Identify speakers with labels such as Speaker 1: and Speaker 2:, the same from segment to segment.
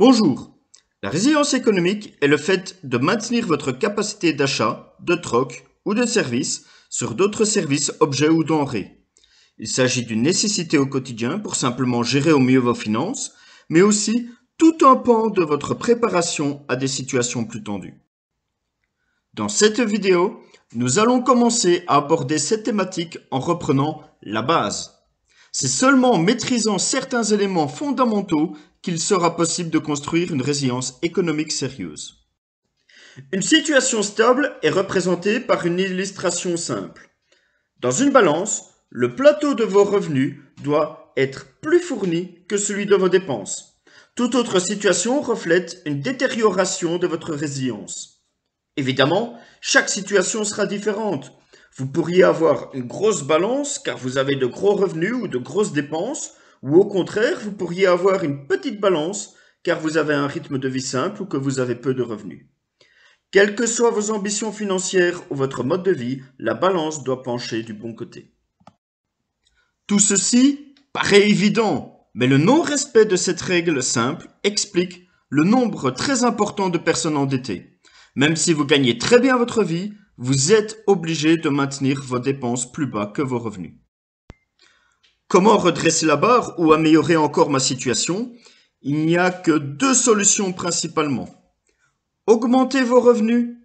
Speaker 1: Bonjour. La résilience économique est le fait de maintenir votre capacité d'achat, de troc ou de service sur d'autres services, objets ou denrées. Il s'agit d'une nécessité au quotidien pour simplement gérer au mieux vos finances, mais aussi tout un pan de votre préparation à des situations plus tendues. Dans cette vidéo, nous allons commencer à aborder cette thématique en reprenant la base. C'est seulement en maîtrisant certains éléments fondamentaux qu'il sera possible de construire une résilience économique sérieuse. Une situation stable est représentée par une illustration simple. Dans une balance, le plateau de vos revenus doit être plus fourni que celui de vos dépenses. Toute autre situation reflète une détérioration de votre résilience. Évidemment, chaque situation sera différente. Vous pourriez avoir une grosse balance car vous avez de gros revenus ou de grosses dépenses, ou au contraire, vous pourriez avoir une petite balance car vous avez un rythme de vie simple ou que vous avez peu de revenus. Quelles que soient vos ambitions financières ou votre mode de vie, la balance doit pencher du bon côté. Tout ceci paraît évident, mais le non-respect de cette règle simple explique le nombre très important de personnes endettées. Même si vous gagnez très bien votre vie, vous êtes obligé de maintenir vos dépenses plus bas que vos revenus. Comment redresser la barre ou améliorer encore ma situation? Il n'y a que deux solutions principalement. Augmentez vos revenus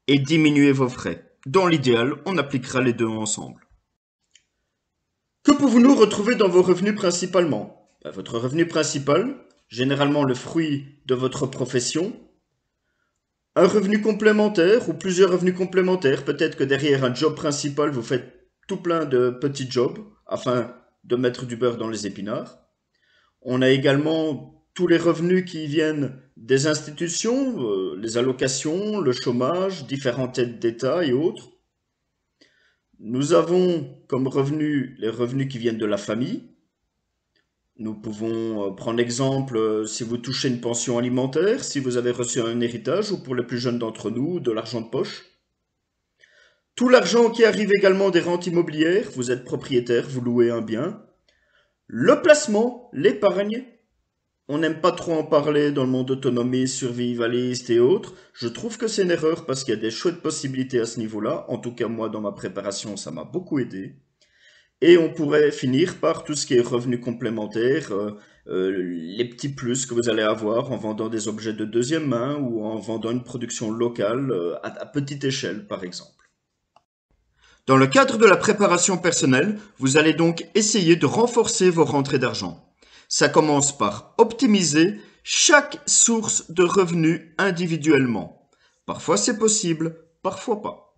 Speaker 1: et diminuez vos frais. Dans l'idéal, on appliquera les deux ensemble. Que pouvons-nous retrouver dans vos revenus principalement? Votre revenu principal, généralement le fruit de votre profession, un revenu complémentaire ou plusieurs revenus complémentaires. Peut-être que derrière un job principal, vous faites tout plein de petits jobs afin de mettre du beurre dans les épinards. On a également tous les revenus qui viennent des institutions, les allocations, le chômage, différentes aides d'État et autres. Nous avons comme revenus les revenus qui viennent de la famille. Nous pouvons prendre l'exemple si vous touchez une pension alimentaire, si vous avez reçu un héritage ou pour les plus jeunes d'entre nous, de l'argent de poche. Tout l'argent qui arrive également des rentes immobilières, vous êtes propriétaire, vous louez un bien. Le placement, l'épargne. On n'aime pas trop en parler dans le monde autonomiste, survivaliste et autres. Je trouve que c'est une erreur parce qu'il y a des chouettes possibilités à ce niveau-là. En tout cas, moi, dans ma préparation, ça m'a beaucoup aidé. Et on pourrait finir par tout ce qui est revenus complémentaires, les petits plus que vous allez avoir en vendant des objets de deuxième main ou en vendant une production locale à petite échelle, par exemple. Dans le cadre de la préparation personnelle, vous allez donc essayer de renforcer vos rentrées d'argent. Ça commence par optimiser chaque source de revenus individuellement. Parfois c'est possible, parfois pas.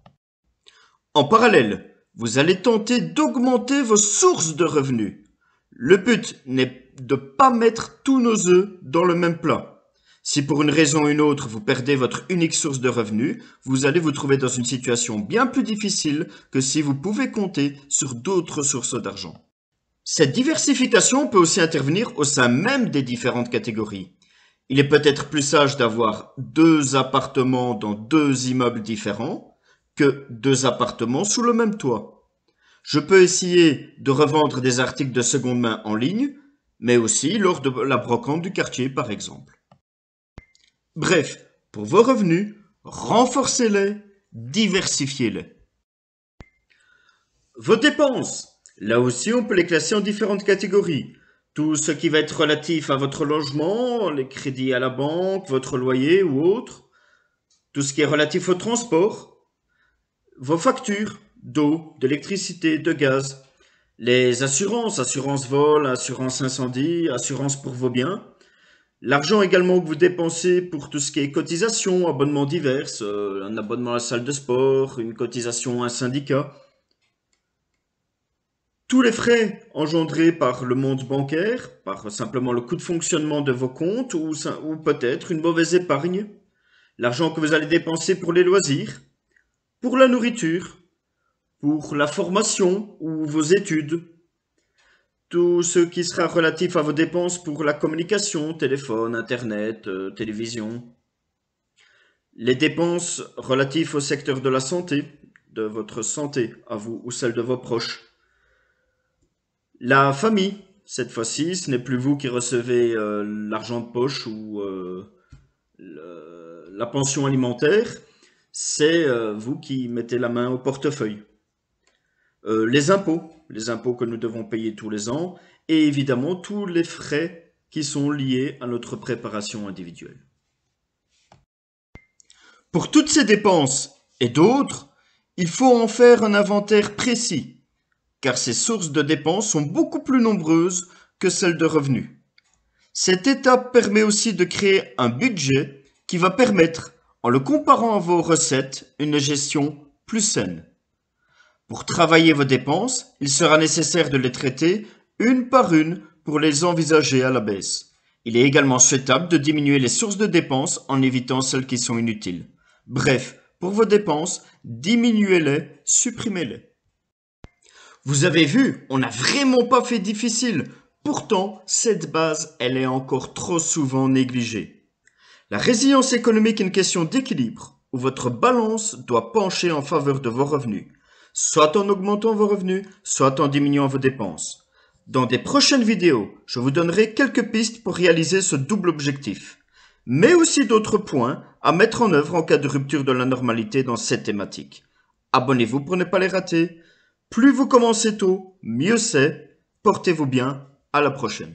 Speaker 1: En parallèle, vous allez tenter d'augmenter vos sources de revenus. Le but n'est de ne pas mettre tous nos œufs dans le même plat. Si pour une raison ou une autre vous perdez votre unique source de revenus, vous allez vous trouver dans une situation bien plus difficile que si vous pouvez compter sur d'autres sources d'argent. Cette diversification peut aussi intervenir au sein même des différentes catégories. Il est peut-être plus sage d'avoir 2 appartements dans 2 immeubles différents que 2 appartements sous le même toit. Je peux essayer de revendre des articles de seconde main en ligne, mais aussi lors de la brocante du quartier par exemple. Bref, pour vos revenus, renforcez-les, diversifiez-les. Vos dépenses. Là aussi, on peut les classer en différentes catégories. Tout ce qui va être relatif à votre logement, les crédits à la banque, votre loyer ou autre. Tout ce qui est relatif au transport. Vos factures d'eau, d'électricité, de gaz. Les assurances, assurance vol, assurance incendie, assurance pour vos biens. L'argent également que vous dépensez pour tout ce qui est cotisation, abonnements divers, un abonnement à la salle de sport, une cotisation à un syndicat. Tous les frais engendrés par le monde bancaire, par simplement le coût de fonctionnement de vos comptes ou peut-être une mauvaise épargne, l'argent que vous allez dépenser pour les loisirs, pour la nourriture, pour la formation ou vos études, tout ce qui sera relatif à vos dépenses pour la communication, téléphone, internet, télévision, les dépenses relatives au secteur de la santé, de votre santé à vous ou celle de vos proches, la famille, Cette fois-ci, ce n'est plus vous qui recevez l'argent de poche ou la pension alimentaire, c'est vous qui mettez la main au portefeuille. Les impôts que nous devons payer tous les ans, et évidemment tous les frais qui sont liés à notre préparation individuelle. Pour toutes ces dépenses et d'autres, il faut en faire un inventaire précis, car ces sources de dépenses sont beaucoup plus nombreuses que celles de revenus. Cette étape permet aussi de créer un budget qui va permettre, en le comparant à vos recettes, une gestion plus saine. Pour travailler vos dépenses, il sera nécessaire de les traiter une par une pour les envisager à la baisse. Il est également souhaitable de diminuer les sources de dépenses en évitant celles qui sont inutiles. Bref, pour vos dépenses, diminuez-les, supprimez-les. Vous avez vu, on n'a vraiment pas fait difficile. Pourtant, cette base, elle est encore trop souvent négligée. La résilience économique est une question d'équilibre, où votre balance doit pencher en faveur de vos revenus, soit en augmentant vos revenus, soit en diminuant vos dépenses. Dans des prochaines vidéos, je vous donnerai quelques pistes pour réaliser ce double objectif, mais aussi d'autres points à mettre en œuvre en cas de rupture de la normalité dans cette thématique. Abonnez-vous pour ne pas les rater. Plus vous commencez tôt, mieux c'est. Portez-vous bien. À la prochaine.